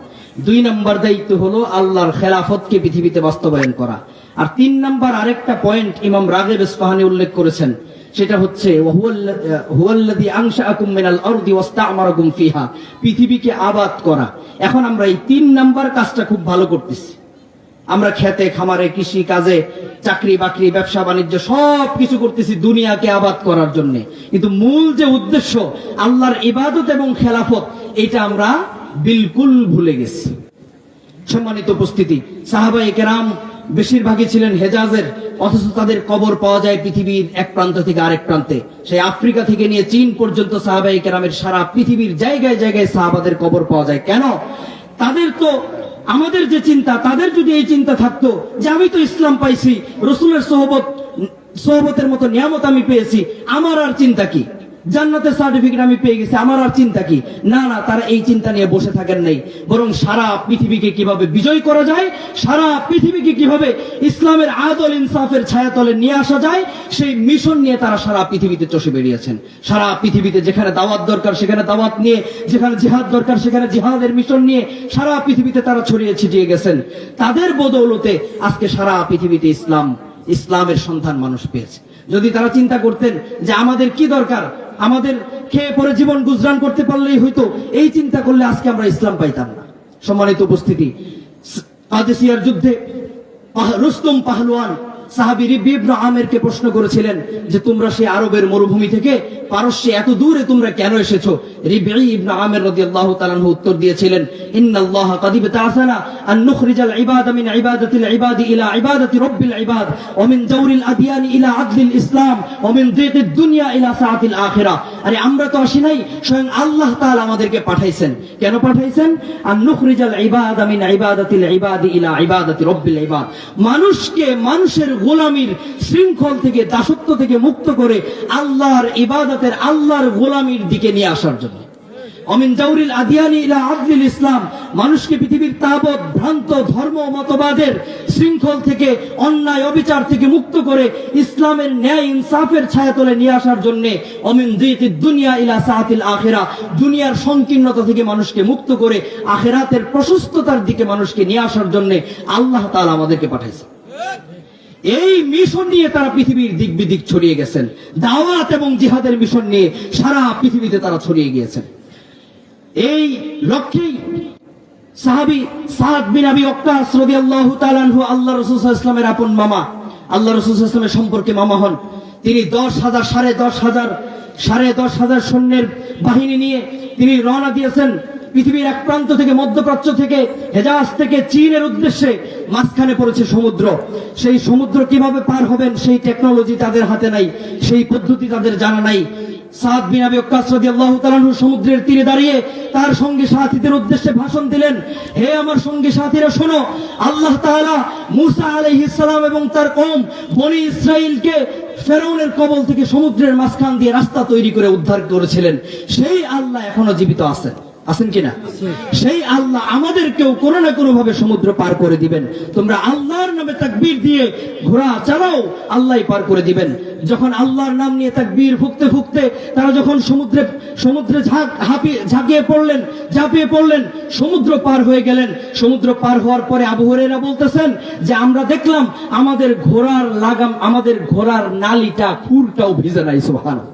2 নাম্বার দায়িত্ব হলো আল্লাহর খেলাফতকে পৃথিবীতে বাস্তবায়ন করা। আর 3 নাম্বার আরেকটা পয়েন্ট ইমাম রাগিব ইসফাহানি উল্লেখ করেছেন, সেটা হচ্ছে হুয়াল্লাযী আনশাআকুম মিনাল আরদি ওয়াস্তা'মারাকুম ফিহা, পৃথিবীকে আবাদ করা। এখন আমরা এই 3 নাম্বার কাজটা খুব ভালো করতেছি। আমরা খেতে খামারে, কৃষি কাজে, চাকরি বাকরি, ব্যবসা বাণিজ্য সব কিছু করতেছি দুনিয়াকে আবাদ করার জন্য, কিন্তু মূল যে উদ্দেশ্য আল্লাহর ইবাদত এবং খেলাফত, এটা আমরা বিলকুল ভুলে গেছি। সম্মানিত উপস্থিতি, সাহাবায়ে কেরাম বেশিরভাগই ছিলেন হেজাজের, অথচ তাদের কবর পাওয়া যায় পৃথিবীর এক প্রান্ত থেকে আরেক প্রান্তে। সেই আফ্রিকা থেকে নিয়ে চীন পর্যন্ত সাহাবায়ে কেরামের সারা পৃথিবীর জায়গায় জায়গায় সাহাবাদের কবর পাওয়া যায়। কেন? তাদের তো আমাদের যে চিন্তা, তাদের যদি এই চিন্তা থাকতো যে আমি তো ইসলাম পাইছি, রসুলের সোহবতের মতো নিয়ামত আমি পেয়েছি, আমার আর চিন্তা কি? জান্নাতের সার্টিফিকেট আমি পেয়ে গেছি, আমার আর চিন্তা কি? না, তারা এই চিন্তা নিয়ে বসে থাকেন নাই, বরং সারা পৃথিবীকে কিভাবে বিজয় করা যায়, সারা পৃথিবীকে কিভাবে ইসলামের আদল ইনসাফের ছায়াতলে নিয়ে আসা যায়, সেই মিশন নিয়ে তারা সারা পৃথিবীতে চষে বেরিয়েছেন। সারা পৃথিবীতে যেখানে দাওয়াত দরকার সেখানে দাওয়াত নিয়ে, যেখানে জিহাদ দরকার সেখানে জিহাদের মিশন নিয়ে সারা পৃথিবীতে তারা ছড়িয়ে ছিটিয়ে গেছেন। তাদের বদৌলতে আজকে সারা পৃথিবীতে ইসলামের সন্ধান মানুষ পেয়েছে। যদি তারা চিন্তা করতেন যে আমাদের কি দরকার, আমাদের খেয়ে পরে জীবন গুজরান করতে পারলেই হইতো, এই চিন্তা করলে আজকে আমরা ইসলাম পাইতাম না। সম্মানিত উপস্থিতি, কাদেসিয়ার যুদ্ধে রুস্তম পাহলওয়ান সাহাবী রিবঈ ইবনে আমিরকে প্রশ্ন করেছিলেন যে তোমরা সেই আরবের মরুভূমি থেকে পারস্যে এত দূরে তোমরা কেন এসেছো? রিবঈ ইবনে আমির রাদিয়াল্লাহু তাআলা আনহু উত্তর দিয়েছিলেন, ইন্নাল্লাহা কাদ ইবতাআসানা আন নুখরিজাল ইবাদা মিন ইবাদাতিল ইবাদি ইলা ইবাদাতি রাব্বিল ইবাদ ওয়া মিন জাওরিল আদিয়ানি ইলা আদলিল ইসলাম ওয়া মিন যিকিদ দুনিয়া ইলা সাআতিল আখিরাহ। আরে আমরা তো আসি নাই, স্বয়ং আল্লাহ তাআলা আমাদেরকে পাঠাইছেন। কেন পাঠাইছেন? আন নুখরিজাল ইবাদা মিন ইবাদাতিল ইবাদি ইলা ইবাদাতি রাব্বিল ইবাদ, মানুষকে মানুষের গোলামির শৃঙ্খল থেকে, দাসত্ব থেকে মুক্ত করে আল্লাহর ইবাদতের, আল্লাহর গোলামির দিকে নিয়ে আসার জন্য। অমিন জাওরিল আদিয়ানি ইলা আদলিল ইসলাম, মানুষকে পৃথিবীর তাবৎ ভ্রান্ত ধর্ম মতবাদের শৃঙ্খল থেকে, অন্যায় অবিচার থেকে মুক্ত করে ইসলামের ন্যায় ইনসাফের ছায়াতলে নিয়ে আসার জন্য। অমিন যিকিদ দুনিয়া ইলা সাআতিল আখিরাহ, দুনিয়ার সংকীর্ণতা থেকে মানুষকে মুক্ত করে আখিরাতের প্রশস্ততার দিকে মানুষকে নিয়ে আসার জন্য আল্লাহ তাআলা আমাদেরকে পাঠাইছেন। এই মিশন নিয়ে তারা পৃথিবীর দিক বিদিক ছড়িয়ে গেছেন। দাওয়াত এবং জিহাদের মিশন নিয়ে সারা পৃথিবীতে তারা ছড়িয়ে গিয়েছেন। এই লক্ষ্যেই সাহাবী সাদ বিন আবি ওয়াক্কাস রাদিয়াল্লাহু তাআলা আনহু, আল্লাহ রাসূল সাল্লাল্লাহু আলাইহি ওয়াসাল্লামের আপন মামা, আল্লাহ রাসূল সাল্লাল্লাহু আলাইহি ওয়াসাল্লামের সম্পর্কে মামা হন। তিনি 10,000 সাড়ে দশ হাজার সৈন্যের বাহিনী নিয়ে তিনি রওনা দিয়েছেন পৃথিবীর এক প্রান্ত থেকে, মধ্যপ্রাচ্য থেকে, হেজাজ থেকে চীনের উদ্দেশ্যে। মাঝখানে পড়েছে সমুদ্র। সেই সমুদ্র কিভাবে পার হবেন সেই টেকনোলজি তাদের হাতে নাই, সেই পদ্ধতি তাদের জানা নাই। সাদ বিন আবি ওয়াক্কাস রাদিয়াল্লাহু তাআলা আনহু সমুদ্রের তীরে দাঁড়িয়ে তার সঙ্গী সাথীদের উদ্দেশ্যে ভাষণ দিলেন, হে আমার সঙ্গী সাথীরা শোনো, আল্লাহ তাআলা মূসা আলাইহিস সালাম এবং তার কওম বনি ইসরাইলকে ফেরাউনের কবল থেকে সমুদ্রের মাঝখান দিয়ে রাস্তা তৈরি করে উদ্ধার করেছিলেন। সেই আল্লাহ এখনো জীবিত আছেন কিনা? সেই আল্লাহ আমাদেরকেও কোনো না কোনো ভাবে সমুদ্র পার করে দিবেন। তোমরা আল্লাহর নামে তাকবীর দিয়ে ঘোড়া চালাও, আল্লাহই পার করে দিবেন। যখন আল্লাহর নাম নিয়ে তাকবীর ফুঁকতে ফুঁকতে তারা যখন সমুদ্রে ঝাঁকিয়ে পড়লেন, ঝাঁপিয়ে পড়লেন, সমুদ্র পার হয়ে গেলেন। সমুদ্র পার হওয়ার পরে আবু হুরায়রা বলতেছেন যে আমরা দেখলাম আমাদের ঘোড়ার লাগাম, আমাদের ঘোড়ার নালিটা, খুরটাও ভিজে নাই। সুবহানাল্লাহ।